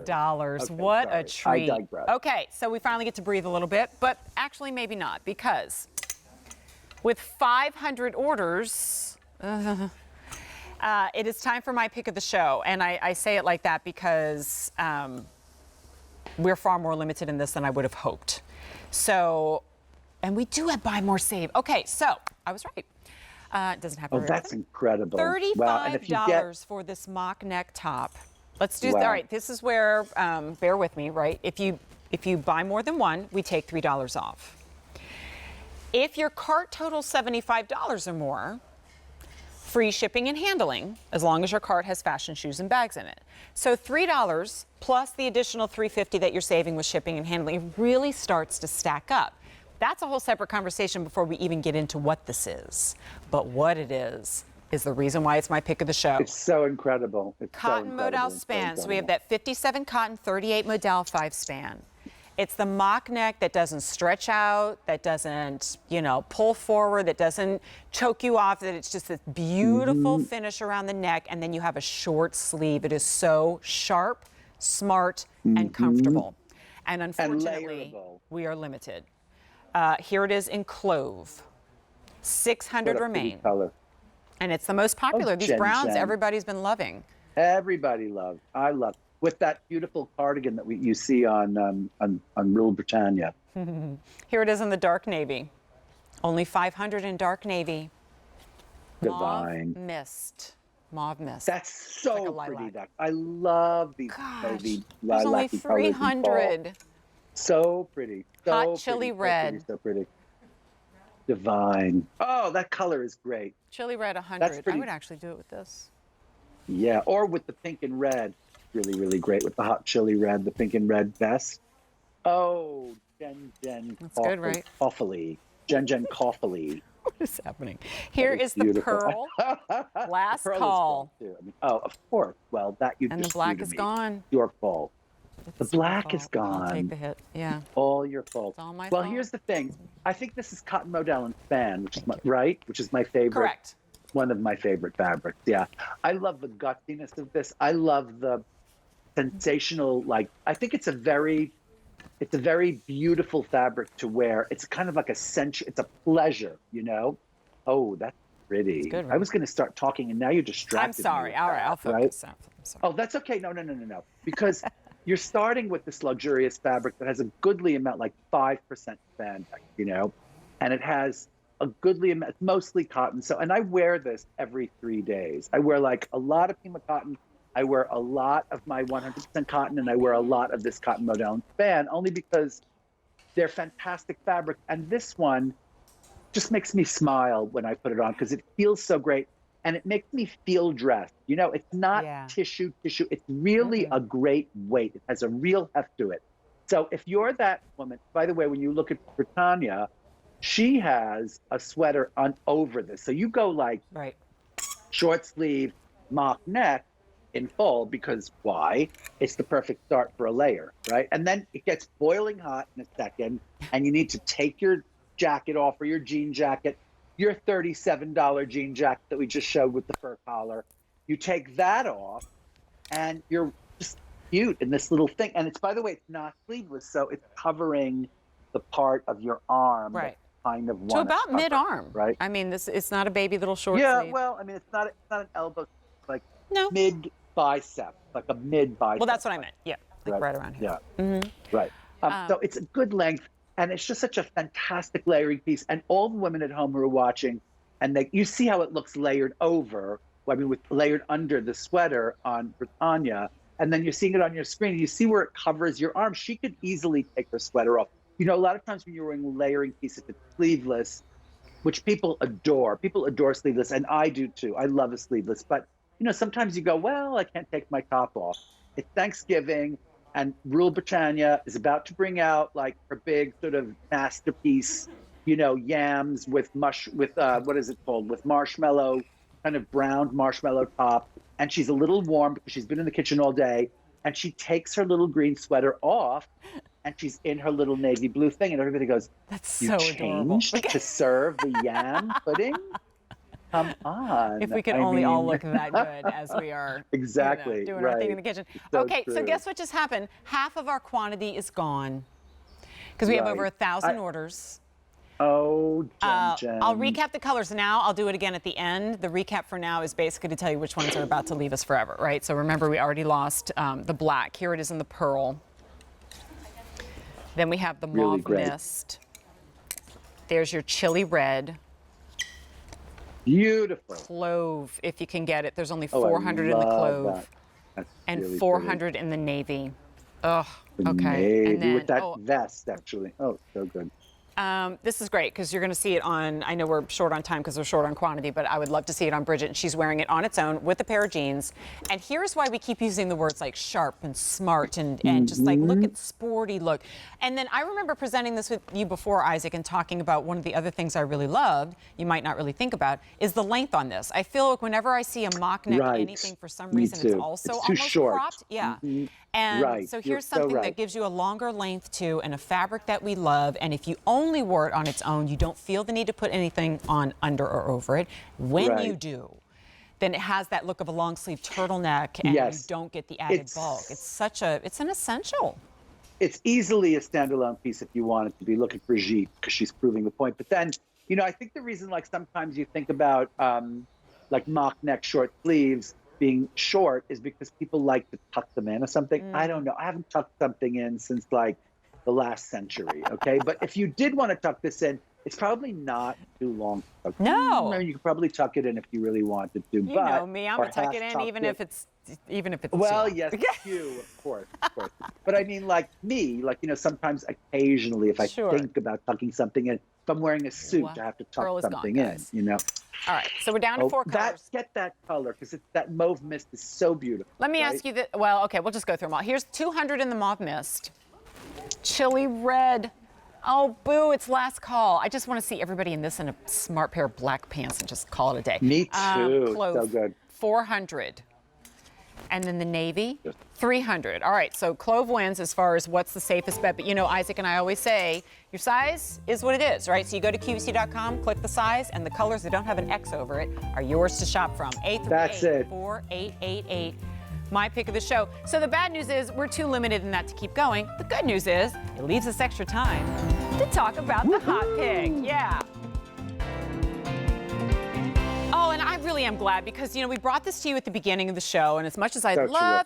$5. Okay, What sorry. a treat. I digress. Okay, so we finally get to breathe a little bit, but actually maybe not, because with 500 orders, it is time for my pick of the show. And I say it like that because we're far more limited in this than I would have hoped. So, and we do have buy more save. Okay, so I was right. It doesn't have to. Oh, that's incredible. $35 wow. And if you get... for this mock neck top. Let's do, Wow. all right, this is where, bear with me, right? If you buy more than one, we take $3 off. If your cart totals $75 or more, free shipping and handling, as long as your cart has fashion shoes and bags in it. So $3 plus the additional $3.50 that you're saving with shipping and handling really starts to stack up. That's a whole separate conversation before we even get into what this is. But what it is the reason why it's my pick of the show. It's so incredible. It's Cotton so Modal incredible. span. So we have that 57 cotton, 38 Modal 5 span. It's the mock neck that doesn't stretch out, that doesn't, pull forward, that doesn't choke you off, that it's just this beautiful finish around the neck, and then you have a short sleeve. It is so sharp, smart, and comfortable. And unfortunately, we are limited. Here it is in clove. 600 remain. Color. And it's the most popular. These browns, everybody's been loving. Everybody loves. I love. With that beautiful cardigan that you see on Rule Britannia. Here it is in the dark navy. Only 500 in dark navy. Divine. Mauve mist. That's so like pretty. I love these navy there's only lilac-y 300. So pretty. So Hot chili pretty, red. So pretty. Divine. Oh, that color is great. Chili red 100. I would actually do it with this. Yeah, or with the pink and red. Really, really great with the hot chili red, the pink and red vest. Oh, Jen. That's good, right? Coffely. Jen Coffely. What is happening? Here is the pearl. Last call. Too. Of course. Well, that you and just the black threw to is me. gone. Your fault. The black is gone. I'll take the hit. Yeah. All your fault. It's all my well, fault. Here's the thing. I think this is cotton Modal and span, which is which is my favorite. Correct. One of my favorite fabrics. Yeah. I love the gutsiness of this. I love the sensational, I think it's a very beautiful fabric to wear. It's kind of like it's a pleasure, Oh, that's pretty. It's good, right? I was going to start talking and now you're distracted. I'm sorry. All right, I'll focus. Right? I'm sorry. Oh, that's okay. No. Because you're starting with this luxurious fabric that has a goodly amount, like 5% spandex, and it has a goodly amount, mostly cotton. And I wear this every 3 days. I wear a lot of Pima cotton. I wear a lot of my 100% cotton, and I wear a lot of this cotton Modal and span, only because they're fantastic fabric. And this one just makes me smile when I put it on because it feels so great, and it makes me feel dressed. It's not tissue. It's really a great weight. It has a real heft to it. So if you're that woman, by the way, when you look at Britannia, she has a sweater on over this. So you go short sleeve, mock neck, in full, because why? It's the perfect start for a layer, right? And then it gets boiling hot in a second, and you need to take your jacket off, or your jean jacket, your $37 jean jacket that we just showed with the fur collar. You take that off, and you're just cute in this little thing. And it's, by the way, it's not sleeveless, so it's covering the part of your arm. Right. Kind of to about mid-arm, right? I mean, it's not a baby little short sleeve. Yeah, well, I mean, it's not an elbow, mid bicep, like a mid bicep. Well, that's what I meant. Yeah, right around here. Yeah, right. So it's a good length, and it's just such a fantastic layering piece. And all the women at home who are watching, and you see how it looks layered over. With layered under the sweater on Britannia, and then you're seeing it on your screen. And you see where it covers your arm. She could easily take her sweater off. A lot of times when you're wearing layering pieces, it's sleeveless, which people adore. People adore sleeveless, and I do too. I love a sleeveless, but sometimes you go, well, I can't take my top off. It's Thanksgiving, and Rule Britannia is about to bring out her big sort of masterpiece, yams with what is it called? With marshmallow, kind of browned marshmallow top. And she's a little warm because she's been in the kitchen all day. And she takes her little green sweater off, and she's in her little navy blue thing. And everybody goes, "That's you so changed adorable." to serve the yam pudding? Come on. If we could only all look that good as we are exactly doing right. our thing in the kitchen. So okay, so true. guess what just happened? Half of our quantity is gone because we have over 1,000 orders. Oh, Jen. I'll recap the colors now. I'll do it again at the end. The recap for now is basically to tell you which ones are about to leave us forever, right? So remember, we already lost the black. Here it is in the pearl. Then we have the mauve mist. There's your chili red. Beautiful. Clove, if you can get it. There's only 400 in the clove. And really 400 in the navy. Oh, okay. Navy and then, with that vest, actually. Oh, so good. This is great because you're going to see it on, I know we're short on time because we're short on quantity, but I would love to see it on Bridget. And she's wearing it on its own with a pair of jeans. And here's why we keep using the words like sharp and smart and just like look at sporty look. And then I remember presenting this with you before, Isaac, and talking about one of the other things I really loved, you might not really think about, is the length on this. I feel like whenever I see a mock neck anything, for some reason, it's also it's too almost short. Cropped. Yeah. And so here's something that gives you a longer length too, and a fabric that we love. And if you only wore it on its own, you don't feel the need to put anything on under or over it. When you do, then it has that look of a long sleeve turtleneck, and you don't get the added bulk. It's an essential. It's easily a standalone piece if you want it to be. Looking for Jeep because she's proving the point. But then, you know, I think the reason, like, sometimes you think about like mock neck short sleeves being short is because people like to tuck them in or something. I don't know. I haven't tucked something in since like the last century. Okay. But if you did want to tuck this in, it's probably not too long. No. I mean, you could probably tuck it in if you really wanted to. You know me, I'm gonna tuck it in even if it's well, yes, you, of course. But I mean, like me, like, you know, sometimes occasionally if I think about tucking something in, if I'm wearing a suit, I have to tuck something in, you know. All right, so we're down to 4 colors. Get that color, because that mauve mist is so beautiful. Let me ask you that. Well, okay, we'll just go through them all. Here's 200 in the mauve mist. Chili red. Oh, boo, it's last call. I just want to see everybody in this in a smart pair of black pants and just call it a day. Me too. Clove, so good. 400. And then the navy, 300. All right, so clove wins as far as what's the safest bet. But you know, Isaac and I always say, your size is what it is, right? So you go to QVC.com, click the size, and the colors that don't have an X over it are yours to shop from. 838-4888. My pick of the show. So the bad news is we're too limited in that to keep going. The good news is it leaves us extra time to talk about the hot pick. Yeah. Oh, and I really am glad because, you know, we brought this to you at the beginning of the show, and as much as I'd love